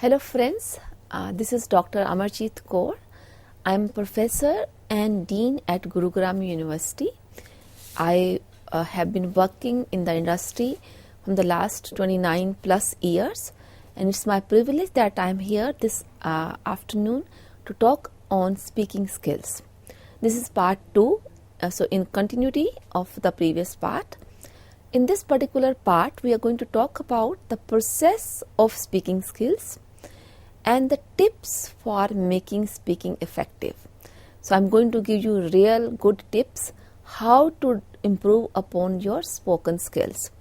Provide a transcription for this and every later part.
Hello friends, this is Dr. Amarjeet Kaur. I am professor and dean at Gurugram University. I have been working in the industry from the last 29 plus years, and it's my privilege that I am here this afternoon to talk on speaking skills. This is part 2, so in continuity of the previous part. In this particular part, we are going to talk about the process of speaking skills and the tips for making speaking effective. So I'm going to give you real good tips how to improve upon your spoken skills,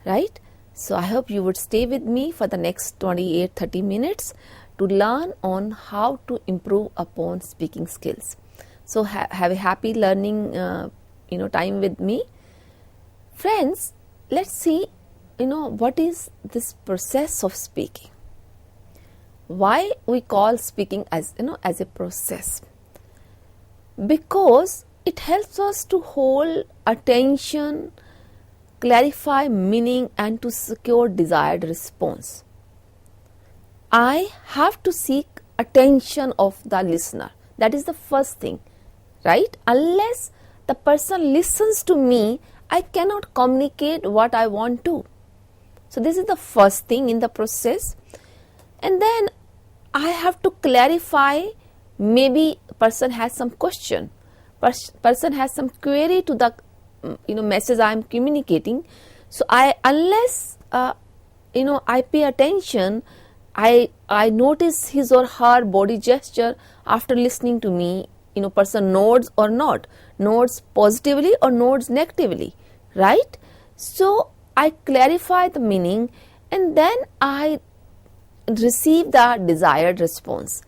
right? So I hope you would stay with me for the next 28-30 minutes to learn on how to improve upon speaking skills. So have a happy learning time with me. Friends, let's see what is this process of speaking. Why we call speaking as a process? Because it helps us to hold attention, clarify meaning, and to secure desired response. I have to seek attention of the listener. That is the first thing, right? Unless the person listens to me, I cannot communicate what I want to. So this is the first thing in the process. And then I have to clarify, maybe person has some question, person has some query to the message I am communicating. So unless I pay attention, I notice his or her body gesture after listening to me, person nods or not, nods positively or nods negatively, right? So I clarify the meaning and then I receive the desired response.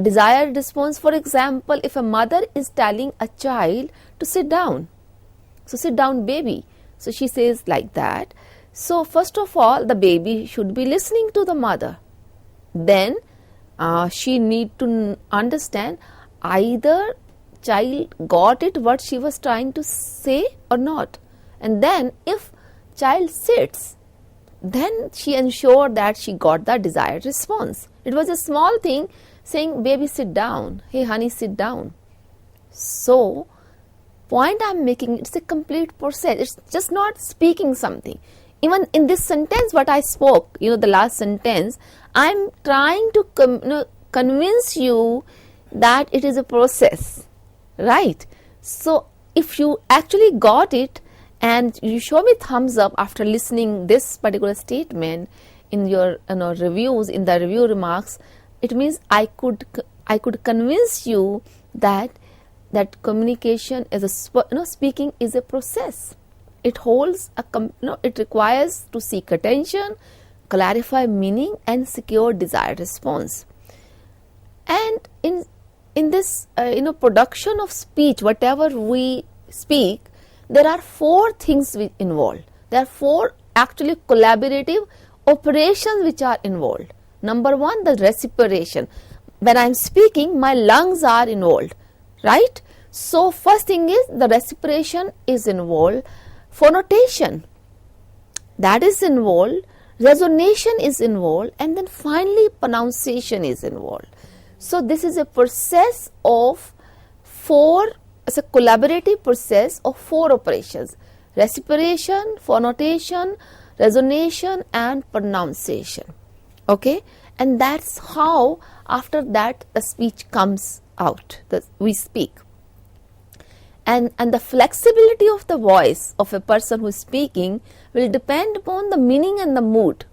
Desired response, for example, if a mother is telling a child to sit down, so sit down baby, so she says like that. So first of all, the baby should be listening to the mother. Then she need to understand either child got it what she was trying to say or not. And then if child sits, then she ensured that she got the desired response. It was a small thing saying baby sit down, hey honey sit down. So point I'm making, it's a complete process. It's just not speaking something. Even in this sentence what I spoke, the last sentence, I'm trying to convince you that it is a process, right? So if you actually got it and you show me thumbs up after listening this particular statement in your reviews, in the review remarks, it means I could convince you that communication is speaking is a process. It holds it requires to seek attention, clarify meaning, and secure desired response. And in this production of speech, whatever we speak, there are 4 things involved. There are 4 actually collaborative operations which are involved. Number 1, the respiration. When I am speaking, my lungs are involved, right? So first thing is the respiration is involved, phonetation that is involved, resonation is involved, and then finally pronunciation is involved. So this is a process of 4. It's a collaborative process of 4 operations: respiration, phonetation, resonation, and pronunciation. Okay, and that's how after that the speech comes out, we speak. And the flexibility of the voice of a person who is speaking will depend upon the meaning and the mood.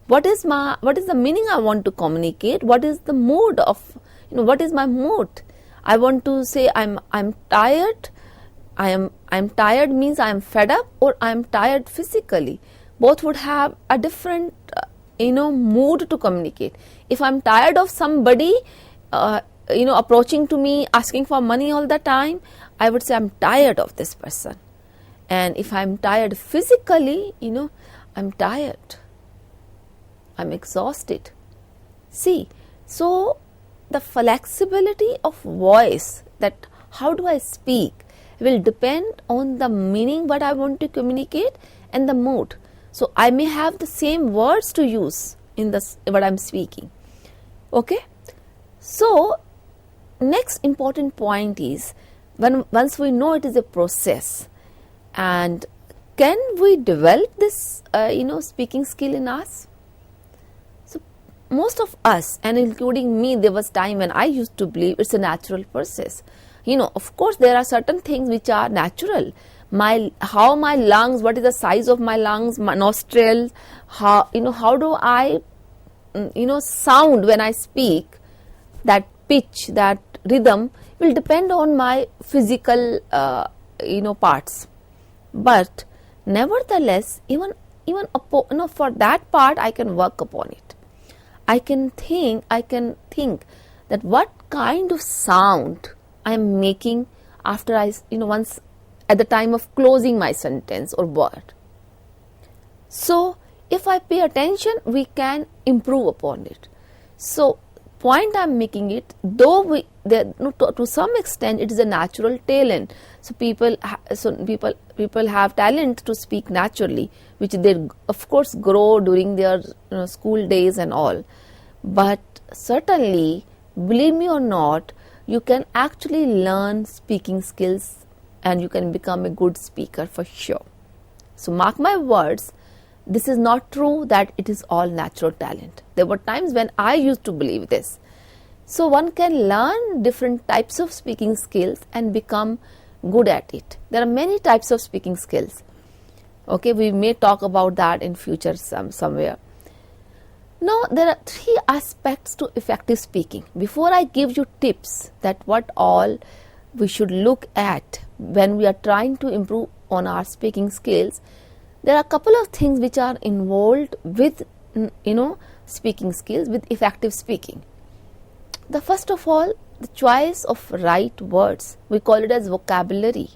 What is the meaning I want to communicate? What is the mood of what is my mood? I want to say I'm tired. I'm tired means I'm fed up, or I'm tired physically. Both would have a different mood to communicate. If I'm tired of somebody approaching to me asking for money all the time, I would say I'm tired of this person. And if I'm tired physically, I'm tired, I'm exhausted. See, so the flexibility of voice, that how do I speak, will depend on the meaning what I want to communicate and the mood. So I may have the same words to use in what I'm speaking, Okay, so next important point is, once we know it is a process, and can we develop this speaking skill in us? So most of us, and including me, there was time when I used to believe it's a natural process. Of course there are certain things which are natural. How my lungs, what is the size of my lungs, my nostrils, how do I sound when I speak, that pitch, that rhythm will depend on my physical parts. But nevertheless, even for that part I can work upon it. I can think that what kind of sound I am making after once at the time of closing my sentence or word. So if I pay attention, we can improve upon it. So point I am making it, though to some extent it is a natural talent. So people have talent to speak naturally, which they of course grow during their school days and all. But certainly, believe me or not, you can actually learn speaking skills and you can become a good speaker for sure. So mark my words, this is not true that it is all natural talent. There were times when I used to believe this. So one can learn different types of speaking skills and become good at it. There are many types of speaking skills. Okay, we may talk about that in future somewhere. Now there are 3 aspects to effective speaking. Before I give you tips that what all we should look at when we are trying to improve on our speaking skills, there are a couple of things which are involved with speaking skills, with effective speaking. The first of all, the choice of right words. We call it as vocabulary.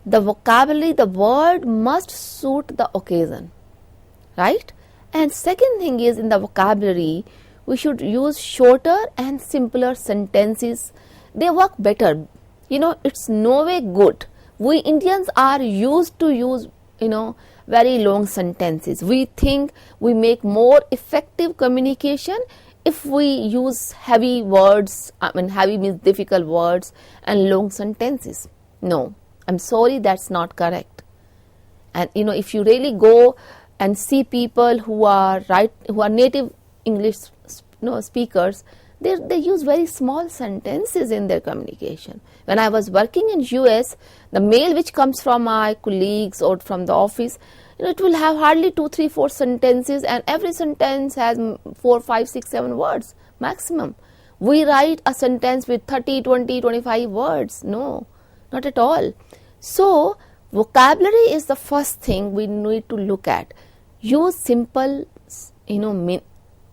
The vocabulary, the word must suit the occasion, right? And second thing is, in the vocabulary, we should use shorter and simpler sentences. They work better. It's no way good. We Indians are used to use, very long sentences. We think we make more effective communication if we use heavy words. Heavy means difficult words and long sentences. No, I'm sorry, that's not correct. And if you really go and see people who are native English speakers, they use very small sentences in their communication. When I was working in US, the mail which comes from my colleagues or from the office, it will have hardly 2, 3, 4 sentences, and every sentence has 4, 5, 6, 7 words maximum. We write a sentence with 30, 20, 25 words. No, not at all. So vocabulary is the first thing we need to look at. Use simple,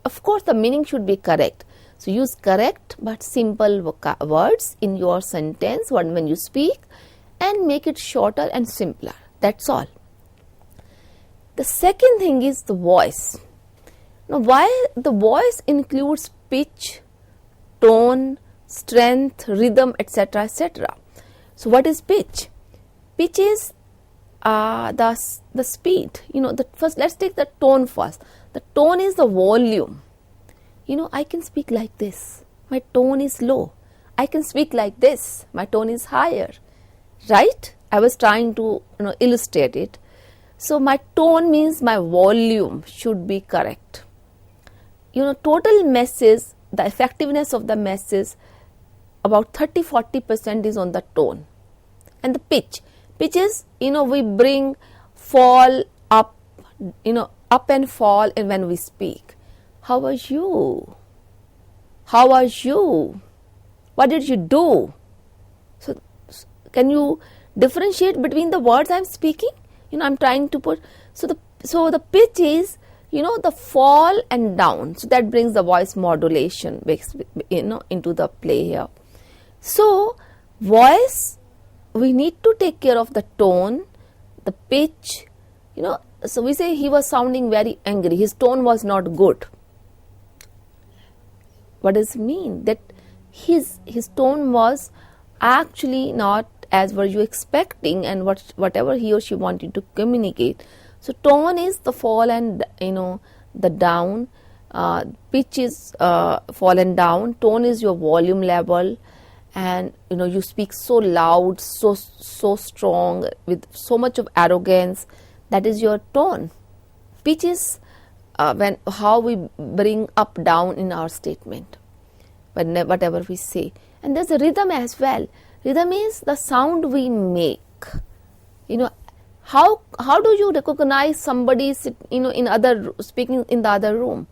of course the meaning should be correct. So use correct but simple words in your sentence when you speak, and make it shorter and simpler. That's all. The second thing is the voice. Now, why the voice includes pitch, tone, strength, rhythm, etc., etc. So what is pitch? Pitch is the speed. First let's take the tone first. The tone is the volume. I can speak like this, my tone is low. I can speak like this, my tone is higher, right? I was trying to illustrate it. So my tone means my volume should be correct. Total message, the effectiveness of the message, about 30-40% is on the tone. And the pitch is, we bring fall up, up and fall and when we speak. How are you? How are you? What did you do? So can you differentiate between the words I'm speaking? I'm trying to put, so the pitch is, the fall and down. So that brings the voice modulation, into the play here. So voice, we need to take care of the tone, the pitch, so we say he was sounding very angry. His tone was not good. What does it mean? That his tone was actually not as were you expecting and whatever he or she wanted to communicate. So tone is the fall and the down, pitch is fallen down, tone is your volume level, and you speak so loud, so strong, with so much of arrogance. That is your tone. Pitch is when how we bring up down in our statement, whatever we say. And there's a rhythm as well. Rhythm is the sound we make. How do you recognize somebody in other speaking in the other room?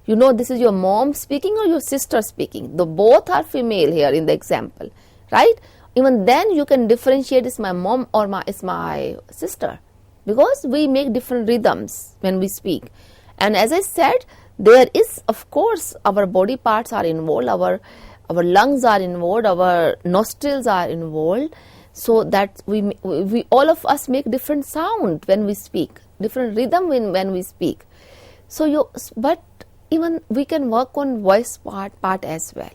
This is your mom speaking or your sister speaking. The both are female here in the example, right? Even then you can differentiate, is my mom or is my sister, because we make different rhythms when we speak. And as I said, there is, of course, our body parts are involved, our lungs are involved, our nostrils are involved, so that we all of us make different sound when we speak, different rhythm when we speak. But even we can work on voice part as well.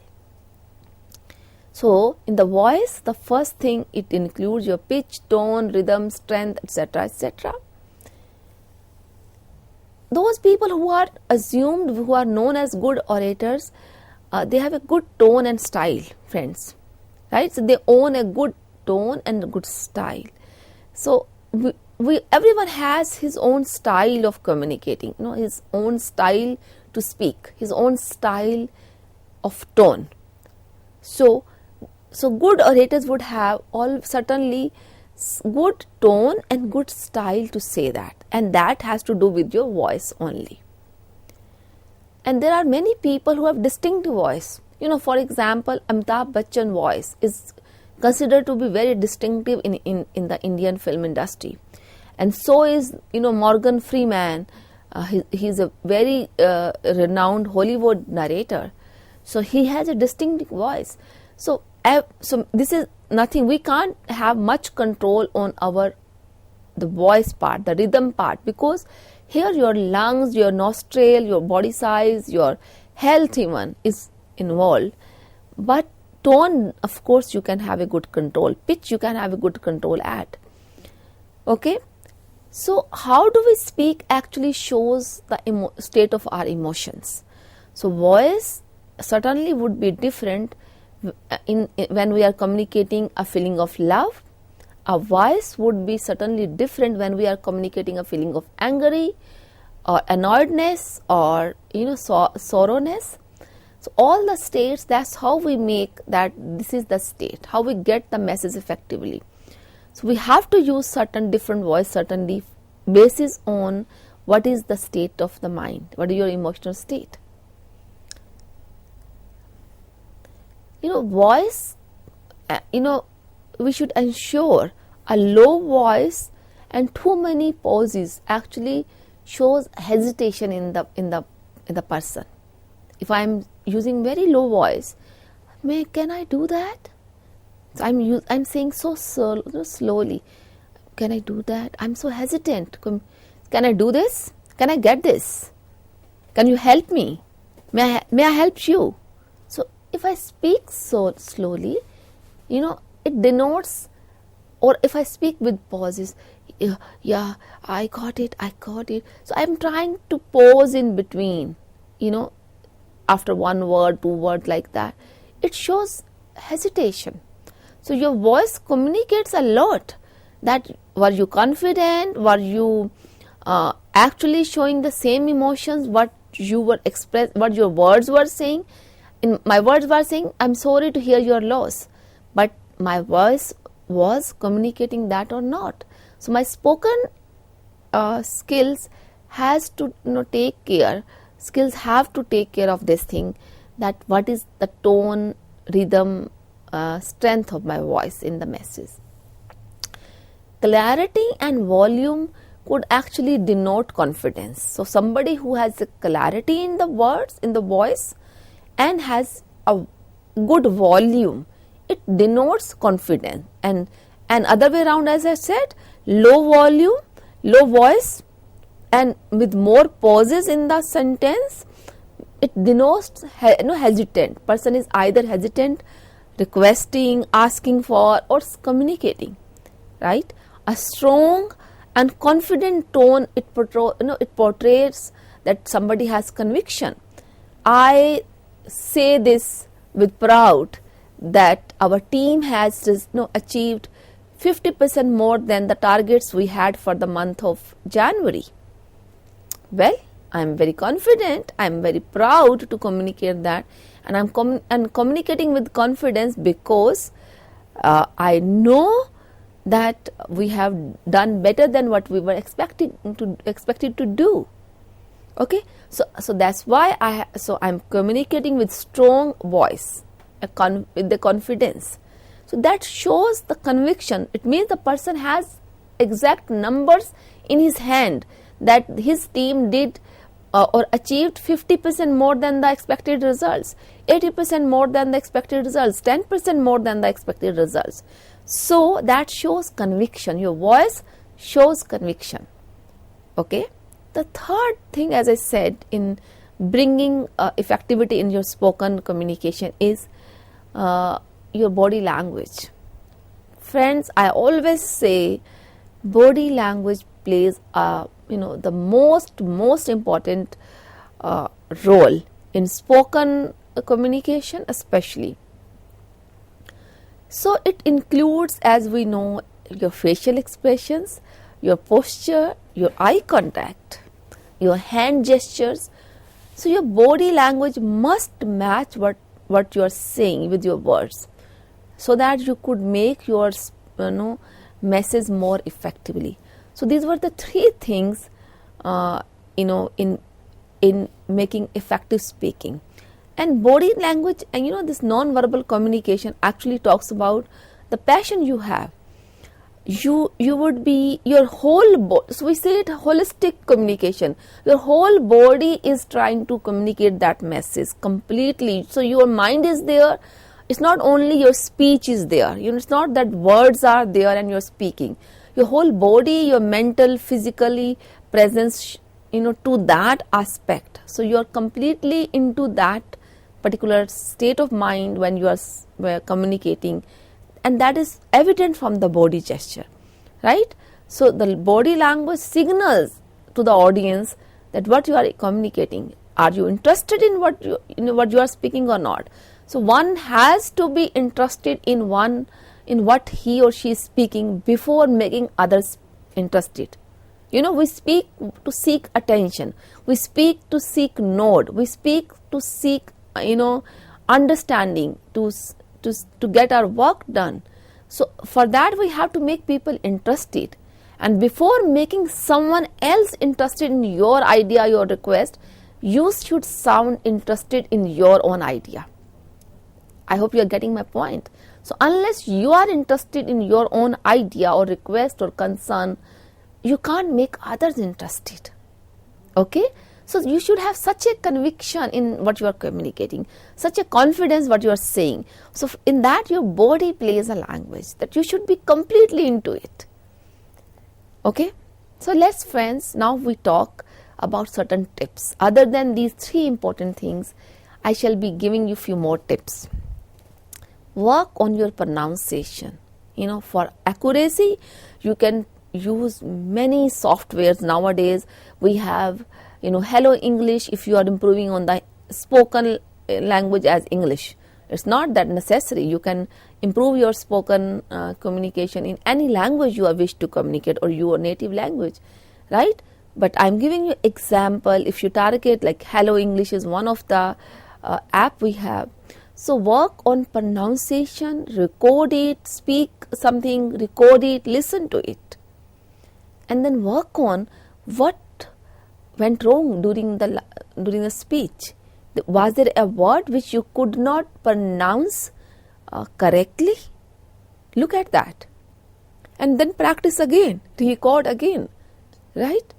So in the voice, the first thing, it includes your pitch, tone, rhythm, strength, etc., etc. Those people who are assumed, who are known as good orators, they have a good tone and style, friends, right? So they own a good tone and a good style. So everyone has his own style of communicating, his own style to speak, his own style of tone. So good orators would have certainly good tone and good style to say that, and that has to do with your voice only. And there are many people who have distinct voice. For example, Amitabh Bachchan voice is considered to be very distinctive in the Indian film industry, and so is Morgan Freeman. He's a very renowned Hollywood narrator, so he has a distinct voice. So this is nothing, we can't have much control on the voice part, the rhythm part, because here your lungs, your nostril, your body size, your health even is involved. But tone, of course, you can have a good control. Pitch, you can have a good control at. Okay. So how do we speak actually shows the state of our emotions. So voice certainly would be different when we are communicating a feeling of love. Our voice would be certainly different when we are communicating a feeling of angry or annoyedness or sorrowness. So all the states, that's how we make that this is the state, how we get the message effectively. So we have to use certain different voice, certainly basis on what is the state of the mind, what is your emotional state. Voice, we should ensure a low voice and too many pauses actually shows hesitation in the person. If I am using very low voice, can I do that? So I'm saying so slowly. Can I do that? I'm so hesitant. Can I do this? Can I get this? Can you help me? May I help you? So if I speak so slowly, it denotes, or if I speak with pauses, yeah, I got it. So I'm trying to pause in between, after one word, two words like that. It shows hesitation. So your voice communicates a lot. That were you confident? Were you actually showing the same emotions what you were what your words were saying? My words were saying, I'm sorry to hear your loss, but my voice was communicating that or not. So my spoken skills has to take care. Skills have to take care of this thing, that what is the tone, rhythm, strength of my voice in the message. Clarity and volume could actually denote confidence. So somebody who has a clarity in the words, in the voice, and has a good volume, it denotes confidence. And other way around, as I said, low volume, low voice, and with more pauses in the sentence, it denotes hesitant. Person is either hesitant, requesting, asking for, or communicating, right? A strong and confident tone, it portrays that somebody has conviction. I say this with proud that our team has achieved 50% more than the targets we had for the month of January. Well, I am very confident, I am very proud to communicate that, and I'm communicating with confidence because I know that we have done better than what we were expected to do. Okay, so that's why I'm communicating with strong voice, with the confidence. So that shows the conviction. It means the person has exact numbers in his hand that his team did or achieved 50% more than the expected results, 80% more than the expected results, 10% more than the expected results. So that shows conviction. Your voice shows conviction. Okay. The third thing, as I said, in bringing effectivity in your spoken communication is your body language. Friends, I always say body language plays the most important role in spoken communication, especially. So it includes, as we know, your facial expressions, your posture, your eye contact, your hand gestures. So your body language must match what you are saying with your words, so that you could make your message more effectively. So these were the three things in making effective speaking. And body language, and this non-verbal communication actually talks about the passion you have. You would be your whole body. So we say it holistic communication. Your whole body is trying to communicate that message completely. So your mind is there. It's not only your speech is there. It's not that words are there and you're speaking. Your whole body, your mental, physically presence, to that aspect. So you are completely into that particular state of mind when you are communicating, and that is evident from the body gesture, right? So the body language signals to the audience that what you are communicating. Are you interested in what you are speaking or not? So one has to be interested in what he or she is speaking before making others interested. We speak to seek attention. We speak to seek nod. We speak to seek understanding, to get our work done. So for that we have to make people interested, and before making someone else interested in your idea, your request, you should sound interested in your own idea. I hope you are getting my point. So unless you are interested in your own idea or request or concern, you can't make others interested. Okay? So you should have such a conviction in what you are communicating, such a confidence what you are saying. So in that your body plays a language that you should be completely into it. Okay? So let's, friends, now we talk about certain tips. Other than these three important things, I shall be giving you few more tips. Work on your pronunciation. For accuracy, you can use many softwares nowadays. We have Hello English. If you are improving on the spoken language as English, it's not that necessary. You can improve your spoken communication in any language you wish to communicate, or your native language, right? But I'm giving you example. If you target, like Hello English is one of the app we have. So work on pronunciation, record it, speak something, record it, listen to it, and then work on what went wrong during the speech. Was there a word which you could not pronounce correctly? Look at that, and then practice again, record again, right?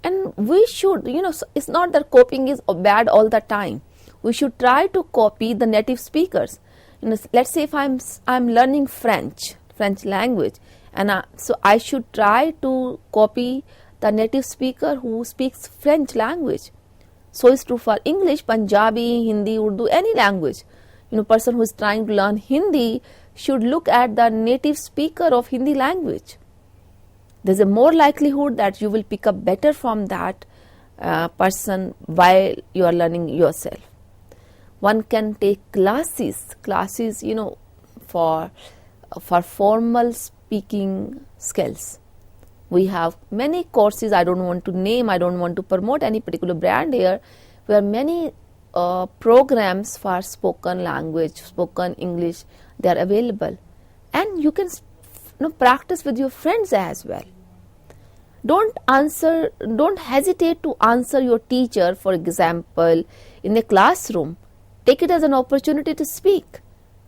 And we should, it's not that copying is bad all the time. We should try to copy the native speakers. Let's say if I'm learning French language, and so I should try to copy the native speaker who speaks French language. So it's true for English, Punjabi, Hindi, Urdu, any language. Person who is trying to learn Hindi should look at the native speaker of Hindi language. There's a more likelihood that you will pick up better from that person while you are learning yourself. One can take classes, for formal speaking skills. We have many courses. I don't want to name, I don't want to promote any particular brand here. There are many programs for spoken language, spoken English, they are available. And you can practice with your friends as well. Don't hesitate to answer your teacher, for example, in the classroom. Take it as an opportunity to speak.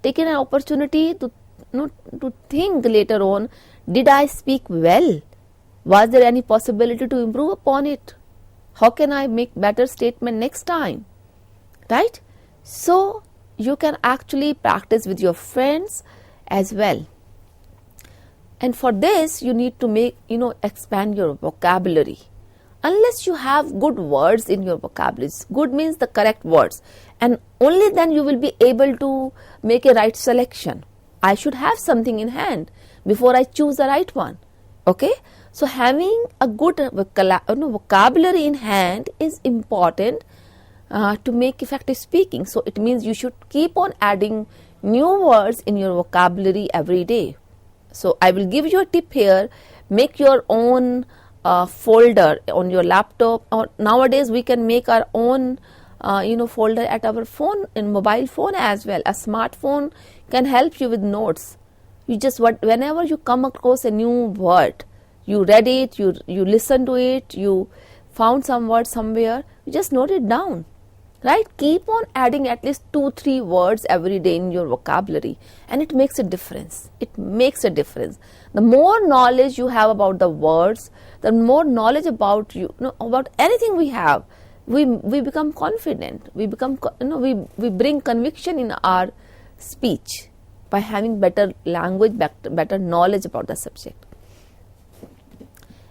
Take it as an opportunity to think later on, did I speak well? Was there any possibility to improve upon it? How can I make better statement next time? Right? So you can actually practice with your friends as well. And for this, you need to expand your vocabulary. Unless you have good words in your vocabulary, good means the correct words, and only then you will be able to make a right selection. I should have something in hand before I choose the right one. Okay? So having a good vocabulary in hand is important to make effective speaking. So it means you should keep on adding new words in your vocabulary every day. So I will give you a tip here. Make your own folder on your laptop, or nowadays we can make our own folder at our phone, in mobile phone as well. A smartphone can help you with notes. You just whenever you come across a new word, you read it, you listen to it, you found some word somewhere, you just note it down. Right? Keep on adding at least 2-3 words every day in your vocabulary, and it makes a difference. It makes a difference. The more knowledge you have about the words, the more knowledge about about anything we have, we become confident. We become we bring conviction in our speech by having better language, better knowledge about the subject.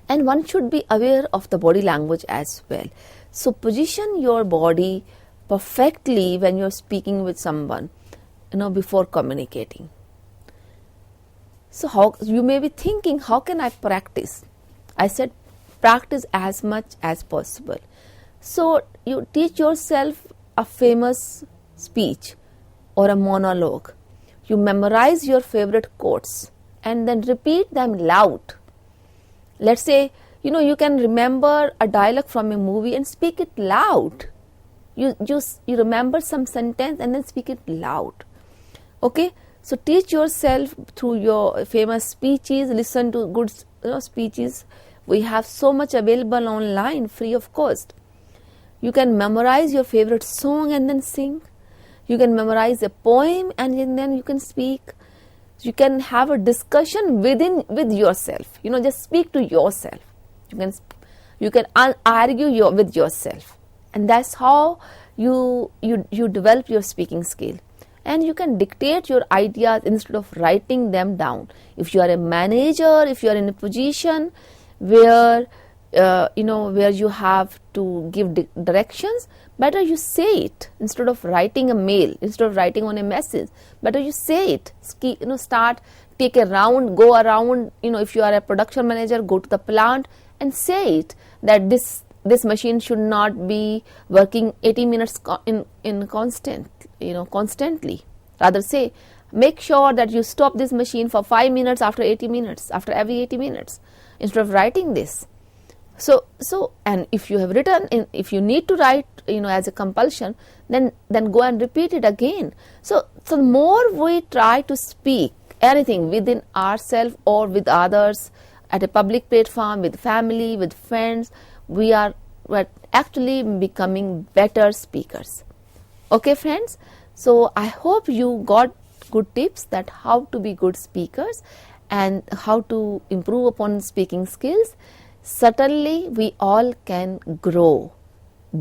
And one should be aware of the body language as well. So position your body perfectly when you're speaking with someone, before communicating. So how you may be thinking, how can I practice? I said practice as much as possible. So you teach yourself a famous speech or a monologue. You memorize your favorite quotes and then repeat them loud. Let's say, you can remember a dialogue from a movie and speak it loud. You remember some sentence and then speak it loud. Okay? So teach yourself through your famous speeches, listen to good speeches. We have so much available online, free of cost. You can memorize your favorite song and then sing. You can memorize a poem and then you can speak. You can have a discussion with yourself. Just speak to yourself. You can argue with yourself, and that's how you develop your speaking skill. And you can dictate your ideas instead of writing them down. If you are a manager, if you are in a position where where you have to give directions, better you say it instead of writing a mail, instead of writing on a message. Better you say it. Take a round, go around. If you are a production manager, go to the plant and say it that this machine should not be working 80 minutes constantly. Rather say, make sure that you stop this machine for 5 minutes after every 80 minutes, instead of writing this. So and if you have written, if you need to write, as a compulsion, then go and repeat it again. So the more we try to speak anything within ourselves or with others, at a public platform, with family, with friends, we're actually becoming better speakers. Okay, friends? So I hope you got good tips that how to be good speakers and how to improve upon speaking skills. Certainly, we all can grow.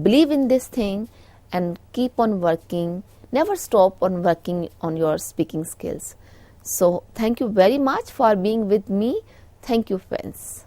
Believe in this thing and keep on working. Never stop on working on your speaking skills. So, thank you very much for being with me. Thank you, friends.